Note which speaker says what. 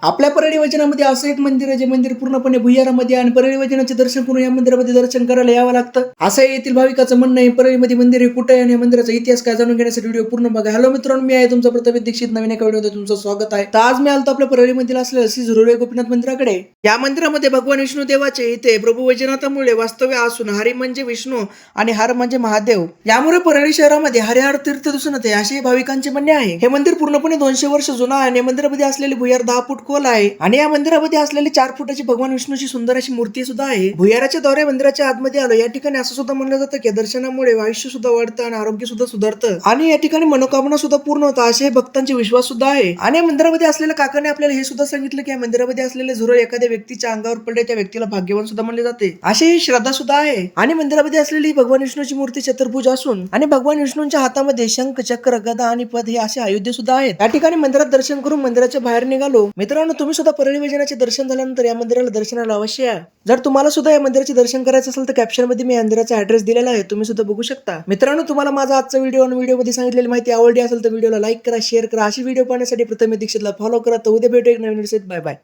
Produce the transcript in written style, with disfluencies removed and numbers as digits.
Speaker 1: आपल्या परळी वचनामध्ये असं एक मंदिर आहे जे मंदिर पूर्णपणे भुयारामध्ये आणि परळी वचनाचे दर्शन करून या मंदिरामध्ये दर्शन करायला यावं लागतं. असं येथील भाविकाचं म्हणणं आहे. परळीमध्ये मंदिर हे कुठे आहे आणि या मंदिराचा इतिहास काय जाणून घेण्यासाठी व्हिडिओ पूर्ण बघा. हॅलो मित्रांनो, मी आहे तुमचा प्रताप दीक्षित. नवीन एका व्हिडिओमध्ये तुमचं स्वागत आहे. तर आज मी आलतो आपल्या परळीमध्ये असलेल्या श्री झुरळे गोपीनाथ मंदिराकडे. या मंदिरामध्ये भगवान विष्णू देवाचे इथे प्रभू वैजनाथामुळे वास्तव्य असून हरी म्हणजे विष्णू आणि हर म्हणजे महादेव. यामुळे परळी शहरामध्ये हरिहर तीर्थ दिसून येते असे भाविकांचे म्हणणे आहे. हे मंदिर पूर्णपणे 200 वर्ष जुना आहे आणि मंदिरामध्ये असलेले भुयार 10 फूट खोल आहे आणि या मंदिरामध्ये असलेली 4 फुटाची भगवान विष्णूची सुंदर अशी मूर्ती सुद्धा आहे. भुयाराच्या द्वारे मंदिराच्या आतमध्ये आलो. या ठिकाणी असं सुद्धा म्हणलं जातं की दर्शनामुळे आयुष्य सुद्धा वाढतं आणि आरोग्य सुद्धा सुधारतं आणि या ठिकाणी मनोकामना सुद्धा पूर्ण होतं असे भक्तांचे विश्वास सुद्धा आहे. आणि या मंदिरामध्ये असलेल्या काकाने आपल्याला हे सुद्धा सांगितलं की या मंदिरामध्ये असलेले झुरळ एखाद्या व्यक्तीच्या अंगावर पडले त्या व्यक्तीला भाग्यवान सुद्धा म्हणले जाते अशी ही श्रद्धा सुद्धा आहे. आणि मंदिरामध्ये असलेली भगवान विष्णूची मूर्ती चतुर्भुज असून आणि भगवान विष्णूंच्या हातामध्ये शंख, चक्र, गदा आणि पद हे असे आयुध सुद्धा आहेत. या ठिकाणी मंदिरात दर्शन करून मंदिराच्या बाहेर निघालो. मित्रांनो, तुम्ही सुद्धा परळी वैजनाचे दर्शन झाल्यानंतर या मंदिराला दर्शनाला अवश्य या. जर तुम्हाला सुद्धा या मंदिराचे दर्शन करायचं असेल तर कॅप्शन मध्ये मी मंदिराचा ऍड्रेस दिलेला आहे, तुम्ही सुद्धा बघू शकता. मित्रांनो, तुम्हाला माझा आजचा व्हिडिओ आणि व्हिडिओमध्ये सांगितलेली माहिती आवडली असेल तर व्हिडिओला लाईक करा, शेअर करा. अशी व्हिडिओ पाहण्यासाठी प्रथम दीक्षितला फॉलो करा. तर उद्या भेटू एक नवीन व्हिडिओ. Bye bye.